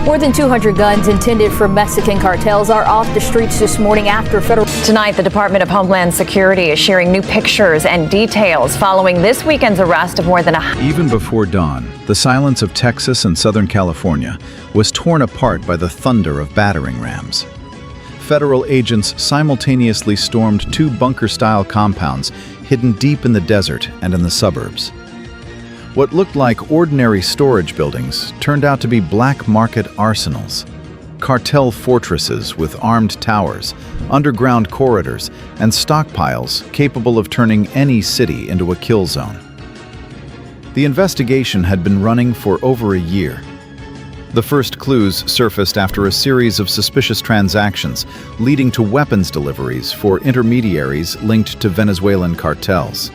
More than 200 guns intended for Mexican cartels are off the streets this morning after federal. Tonight, the Department of Homeland Security is sharing new pictures and details following this weekend's arrest of more than Even before dawn, the silence of Texas and Southern California was torn apart by the thunder of battering rams. Federal agents simultaneously stormed two bunker-style compounds hidden deep in the desert and in the suburbs. What looked like ordinary storage buildings turned out to be black market arsenals, cartel fortresses with armed towers, underground corridors, and stockpiles capable of turning any city into a kill zone. The investigation had been running for over a year. The first clues surfaced after a series of suspicious transactions leading to weapons deliveries for intermediaries linked to Venezuelan cartels.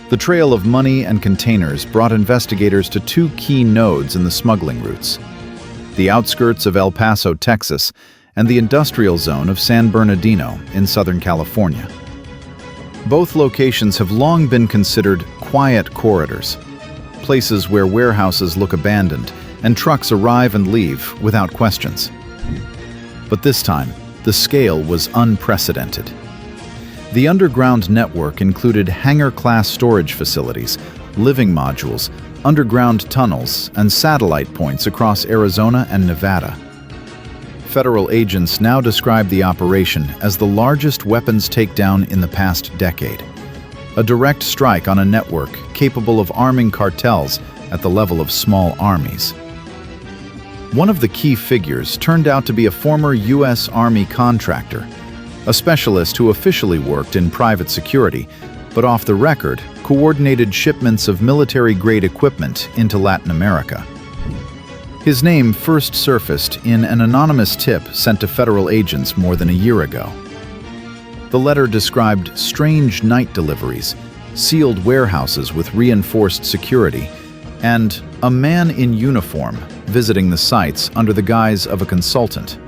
The trail of money and containers brought investigators to two key nodes in the smuggling routes: the outskirts of El Paso, Texas, and the industrial zone of San Bernardino in Southern California. Both locations have long been considered quiet corridors, places where warehouses look abandoned and trucks arrive and leave without questions. But this time, the scale was unprecedented. The underground network included hangar-class storage facilities, living modules, underground tunnels, and satellite points across Arizona and Nevada. Federal agents now describe the operation as the largest weapons takedown in the past decade, a direct strike on a network capable of arming cartels at the level of small armies. One of the key figures turned out to be a former U.S. Army contractor, a specialist who officially worked in private security, but off the record coordinated shipments of military-grade equipment into Latin America. His name first surfaced in an anonymous tip sent to federal agents more than a year ago. The letter described strange night deliveries, sealed warehouses with reinforced security, and a man in uniform visiting the sites under the guise of a consultant.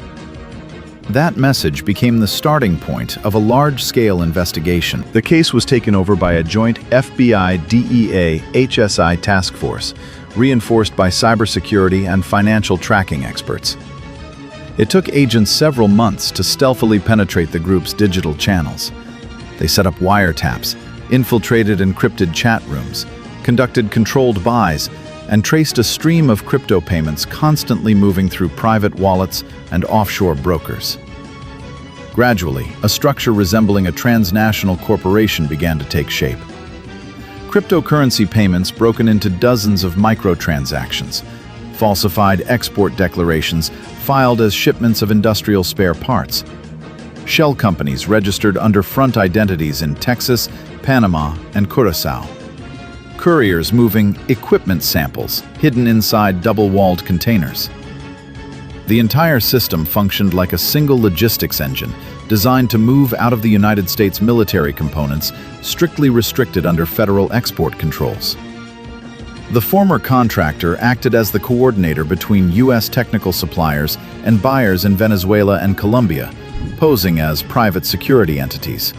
That message became the starting point of a large-scale investigation. The case was taken over by a joint FBI-DEA-HSI task force, reinforced by cybersecurity and financial tracking experts. It took agents several months to stealthily penetrate the group's digital channels. They set up wiretaps, infiltrated encrypted chat rooms, conducted controlled buys, and traced a stream of crypto payments constantly moving through private wallets and offshore brokers. Gradually, a structure resembling a transnational corporation began to take shape. Cryptocurrency payments broken into dozens of microtransactions, falsified export declarations filed as shipments of industrial spare parts, shell companies registered under front identities in Texas, Panama, and Curaçao, couriers moving equipment samples hidden inside double-walled containers. The entire system functioned like a single logistics engine designed to move out of the United States military components strictly restricted under federal export controls. The former contractor acted as the coordinator between U.S. technical suppliers and buyers in Venezuela and Colombia, posing as private security entities.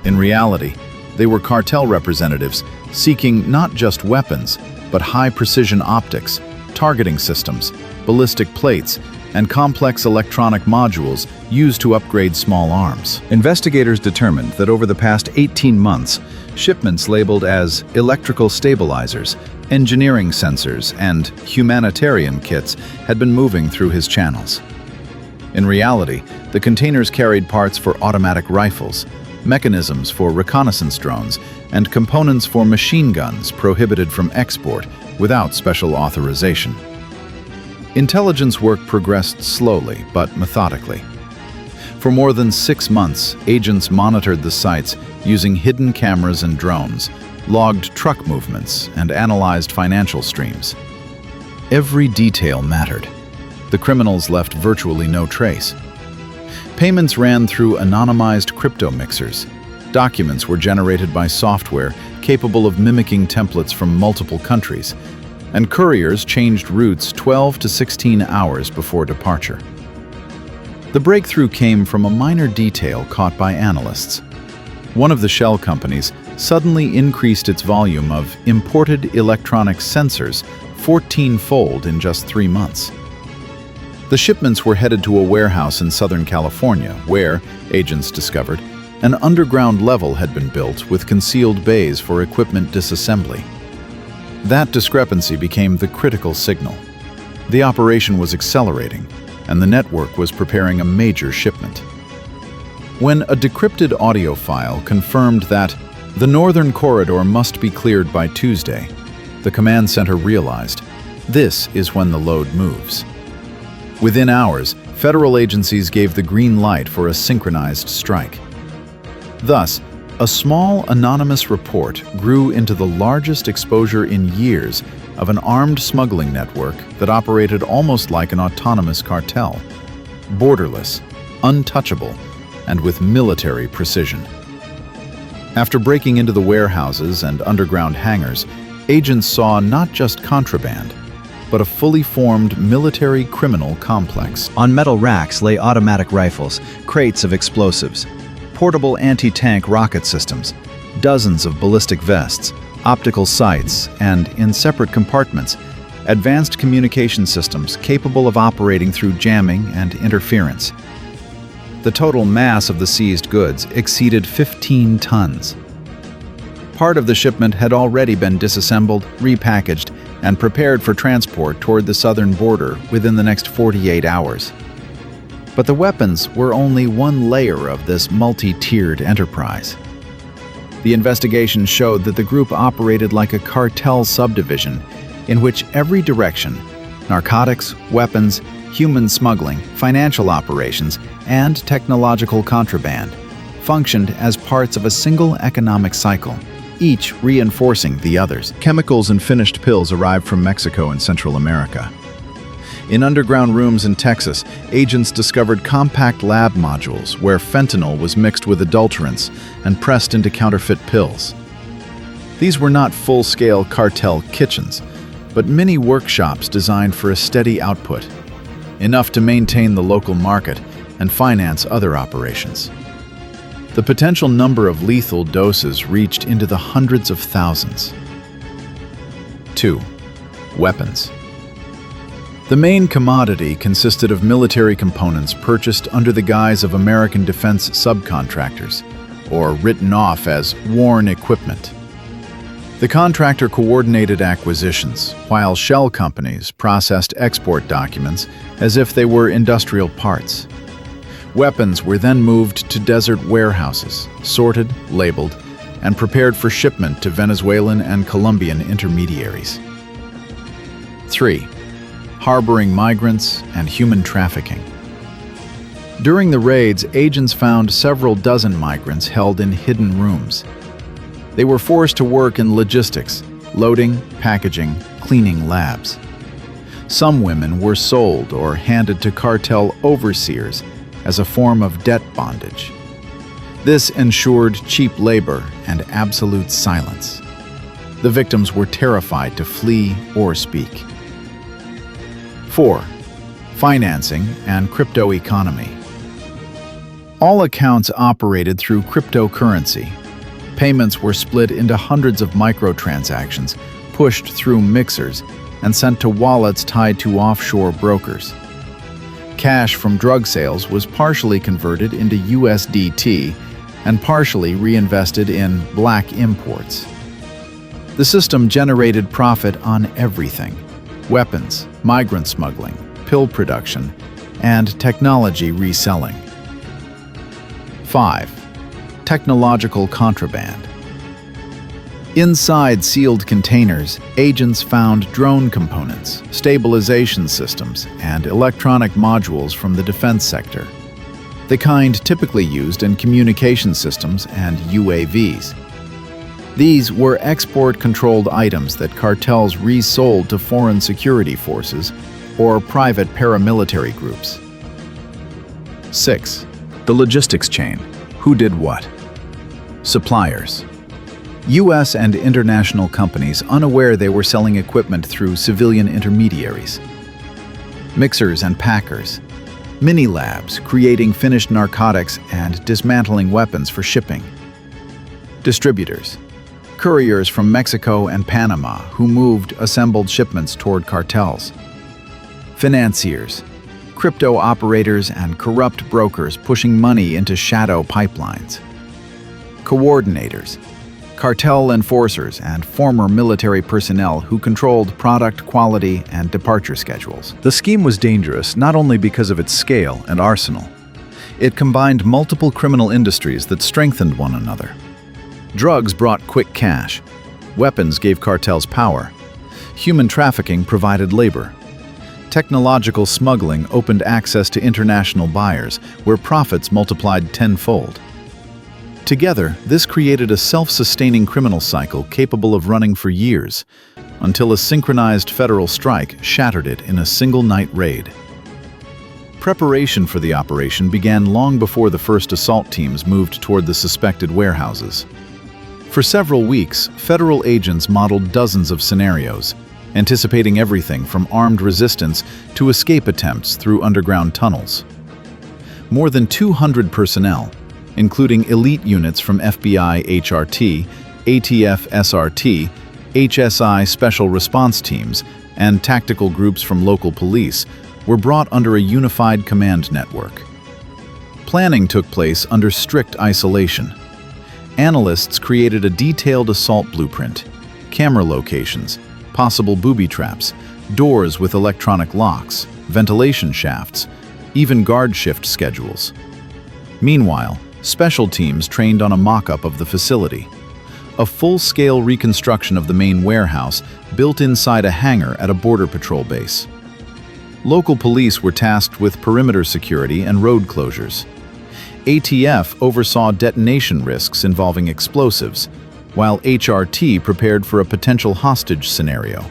In reality, they were cartel representatives seeking not just weapons, but high-precision optics, targeting systems, ballistic plates, and complex electronic modules used to upgrade small arms. Investigators determined that over the past 18 months, shipments labeled as electrical stabilizers, engineering sensors, and humanitarian kits had been moving through his channels. In reality, the containers carried parts for automatic rifles, mechanisms for reconnaissance drones, and components for machine guns prohibited from export without special authorization. Intelligence work progressed slowly but methodically. For more than 6 months, agents monitored the sites using hidden cameras and drones, logged truck movements, and analyzed financial streams. Every detail mattered. The criminals left virtually no trace. Payments ran through anonymized crypto mixers. Documents were generated by software capable of mimicking templates from multiple countries, and couriers changed routes 12 to 16 hours before departure. The breakthrough came from a minor detail caught by analysts. One of the shell companies suddenly increased its volume of imported electronic sensors 14-fold in just 3 months. The shipments were headed to a warehouse in Southern California where, agents discovered, an underground level had been built with concealed bays for equipment disassembly. That discrepancy became the critical signal. The operation was accelerating, and the network was preparing a major shipment. When a decrypted audio file confirmed that the northern corridor must be cleared by Tuesday, the command center realized this is when the load moves. Within hours, federal agencies gave the green light for a synchronized strike. Thus, a small anonymous report grew into the largest exposure in years of an armed smuggling network that operated almost like an autonomous cartel, borderless, untouchable, and with military precision. After breaking into the warehouses and underground hangars, agents saw not just contraband, but a fully formed military criminal complex. On metal racks lay automatic rifles, crates of explosives, portable anti-tank rocket systems, dozens of ballistic vests, optical sights, and, in separate compartments, advanced communication systems capable of operating through jamming and interference. The total mass of the seized goods exceeded 15 tons. Part of the shipment had already been disassembled, repackaged, and prepared for transport toward the southern border within the next 48 hours. But the weapons were only one layer of this multi-tiered enterprise. The investigation showed that the group operated like a cartel subdivision in which every direction — narcotics, weapons, human smuggling, financial operations, and technological contraband — functioned as parts of a single economic cycle, each reinforcing the others. Chemicals and finished pills arrived from Mexico and Central America. In underground rooms in Texas, agents discovered compact lab modules where fentanyl was mixed with adulterants and pressed into counterfeit pills. These were not full-scale cartel kitchens, but mini workshops designed for a steady output, enough to maintain the local market and finance other operations. The potential number of lethal doses reached into the hundreds of thousands. 2. Weapons. The main commodity consisted of military components purchased under the guise of American defense subcontractors, or written off as worn equipment. The contractor coordinated acquisitions, while shell companies processed export documents as if they were industrial parts. Weapons were then moved to desert warehouses, sorted, labeled, and prepared for shipment to Venezuelan and Colombian intermediaries. 3. Harboring migrants and human trafficking. During the raids, agents found several dozen migrants held in hidden rooms. They were forced to work in logistics, loading, packaging, cleaning labs. Some women were sold or handed to cartel overseers as a form of debt bondage. This ensured cheap labor and absolute silence. The victims were terrified to flee or speak. 4. Financing and crypto economy. All accounts operated through cryptocurrency. Payments were split into hundreds of microtransactions, pushed through mixers, and sent to wallets tied to offshore brokers. Cash from drug sales was partially converted into USDT and partially reinvested in black imports. The system generated profit on everything: weapons, migrant smuggling, pill production, and technology reselling. 5. Technological contraband. Inside sealed containers, agents found drone components, stabilization systems, and electronic modules from the defense sector, the kind typically used in communication systems and UAVs. These were export-controlled items that cartels resold to foreign security forces or private paramilitary groups. 6. The logistics chain. Who did what? Suppliers. U.S. and international companies unaware they were selling equipment through civilian intermediaries. Mixers and packers. Mini labs creating finished narcotics and dismantling weapons for shipping. Distributors. Couriers from Mexico and Panama who moved assembled shipments toward cartels. Financiers. crypto operators and corrupt brokers pushing money into shadow pipelines. Coordinators, cartel enforcers, and former military personnel who controlled product quality and departure schedules. The scheme was dangerous not only because of its scale and arsenal. It combined multiple criminal industries that strengthened one another. Drugs brought quick cash. Weapons gave cartels power. Human trafficking provided labor. Technological smuggling opened access to international buyers, where profits multiplied tenfold. Together, this created a self-sustaining criminal cycle capable of running for years, until a synchronized federal strike shattered it in a single-night raid. Preparation for the operation began long before the first assault teams moved toward the suspected warehouses. For several weeks, federal agents modeled dozens of scenarios, anticipating everything from armed resistance to escape attempts through underground tunnels. More than 200 personnel, including elite units from FBI HRT, ATF SRT, HSI Special Response Teams, and tactical groups from local police, were brought under a unified command network. Planning took place under strict isolation. Analysts created a detailed assault blueprint, camera locations, possible booby traps, doors with electronic locks, ventilation shafts, even guard shift schedules. Meanwhile, special teams trained on a mock-up of the facility, a full-scale reconstruction of the main warehouse built inside a hangar at a border patrol base. Local police were tasked with perimeter security and road closures. ATF oversaw detonation risks involving explosives, while HRT prepared for a potential hostage scenario,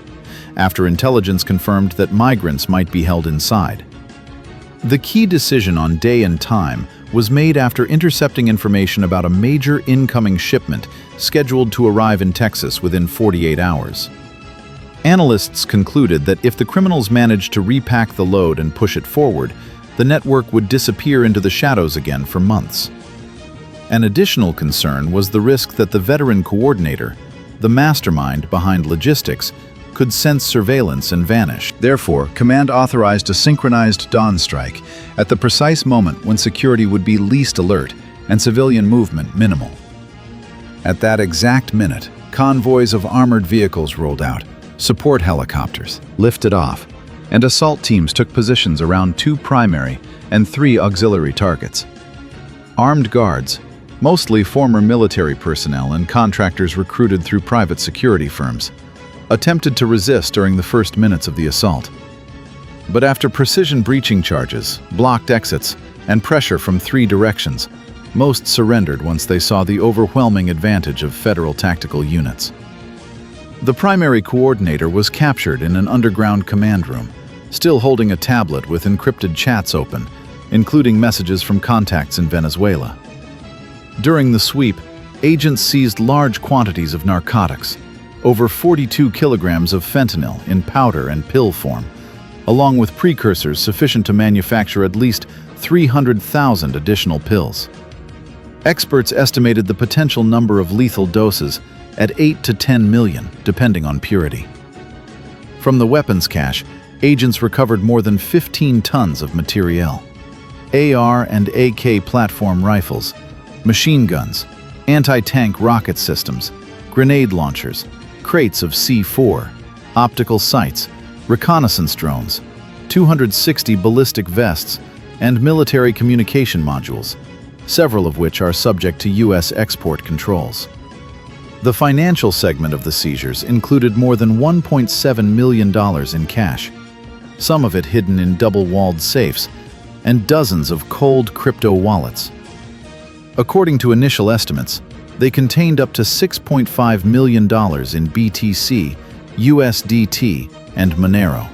after intelligence confirmed that migrants might be held inside. The key decision on day and time was made after intercepting information about a major incoming shipment scheduled to arrive in Texas within 48 hours. Analysts concluded that if the criminals managed to repack the load and push it forward, the network would disappear into the shadows again for months. An additional concern was the risk that the veteran coordinator, the mastermind behind logistics, could sense surveillance and vanish. Therefore, command authorized a synchronized dawn strike at the precise moment when security would be least alert and civilian movement minimal. At that exact minute, convoys of armored vehicles rolled out, support helicopters lifted off, and assault teams took positions around 2 primary and 3 auxiliary targets. Armed guards, mostly former military personnel and contractors recruited through private security firms, attempted to resist during the first minutes of the assault. But after precision breaching charges, blocked exits, and pressure from 3 directions, most surrendered once they saw the overwhelming advantage of federal tactical units. The primary coordinator was captured in an underground command room, still holding a tablet with encrypted chats open, including messages from contacts in Venezuela. During the sweep, agents seized large quantities of narcotics, over 42 kilograms of fentanyl in powder and pill form, along with precursors sufficient to manufacture at least 300,000 additional pills. Experts estimated the potential number of lethal doses at 8 to 10 million, depending on purity. From the weapons cache, agents recovered more than 15 tons of materiel. AR and AK platform rifles, machine guns, anti-tank rocket systems, grenade launchers, crates of C4, optical sights, reconnaissance drones, 260 ballistic vests, and military communication modules, several of which are subject to U.S. export controls. The financial segment of the seizures included more than $1.7 million in cash, some of it hidden in double-walled safes, and dozens of cold crypto wallets. According to initial estimates, they contained up to $6.5 million in BTC, USDT, and Monero.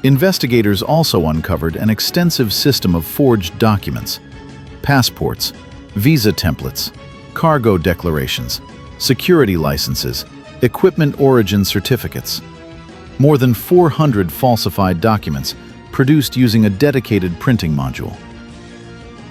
Investigators also uncovered an extensive system of forged documents, passports, visa templates, cargo declarations, security licenses, equipment origin certificates. More than 400 falsified documents produced using a dedicated printing module.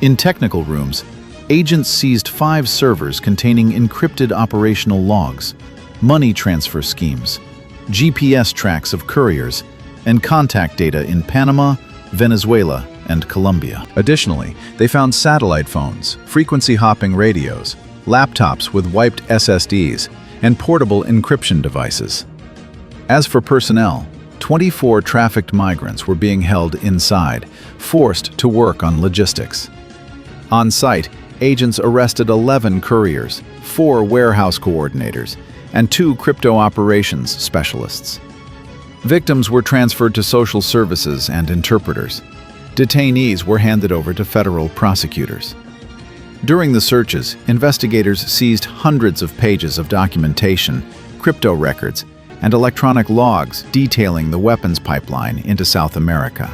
In technical rooms, agents seized 5 servers containing encrypted operational logs, money transfer schemes, GPS tracks of couriers, and contact data in Panama, Venezuela, and Colombia. Additionally, they found satellite phones, frequency-hopping radios, laptops with wiped SSDs, and portable encryption devices. As for personnel, 24 trafficked migrants were being held inside, forced to work on logistics. On site, agents arrested 11 couriers, 4 warehouse coordinators, and 2 crypto operations specialists. Victims were transferred to social services and interpreters. Detainees were handed over to federal prosecutors. During the searches, investigators seized hundreds of pages of documentation, crypto records, and electronic logs detailing the weapons pipeline into South America.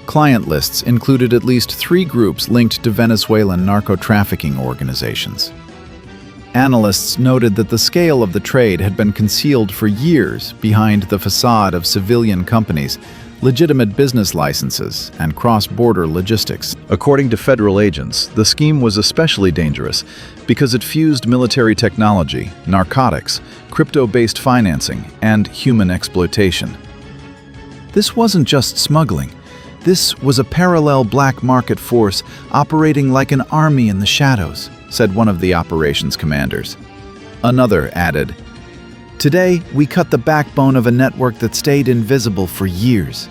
Client lists included at least 3 groups linked to Venezuelan narco-trafficking organizations. Analysts noted that the scale of the trade had been concealed for years behind the facade of civilian companies, legitimate business licenses, and cross-border logistics. According to federal agents, the scheme was especially dangerous because it fused military technology, narcotics, crypto-based financing, and human exploitation. This wasn't just smuggling. This was a parallel black market force operating like an army in the shadows, said one of the operations commanders. Another added, "Today, we cut the backbone of a network that stayed invisible for years."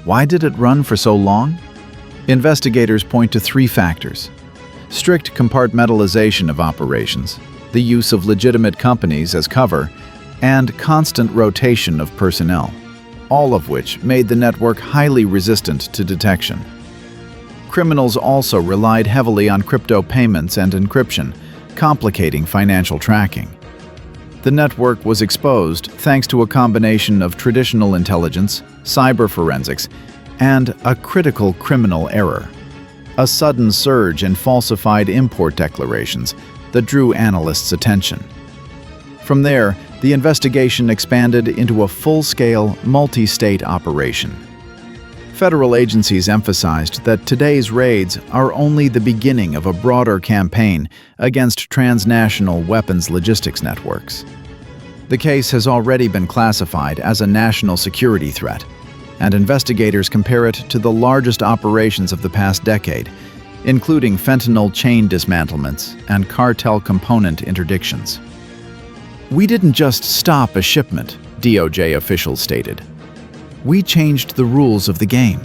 Why did it run for so long? Investigators point to 3 factors: strict compartmentalization of operations, the use of legitimate companies as cover, and constant rotation of personnel, all of which made the network highly resistant to detection. Criminals also relied heavily on crypto payments and encryption, complicating financial tracking. The network was exposed thanks to a combination of traditional intelligence, cyber forensics, and a critical criminal error: a sudden surge in falsified import declarations that drew analysts' attention. From there, the investigation expanded into a full-scale, multi-state operation. Federal agencies emphasized that today's raids are only the beginning of a broader campaign against transnational weapons logistics networks. The case has already been classified as a national security threat, and investigators compare it to the largest operations of the past decade, including fentanyl chain dismantlements and cartel component interdictions. "We didn't just stop a shipment," DOJ officials stated. "We changed the rules of the game."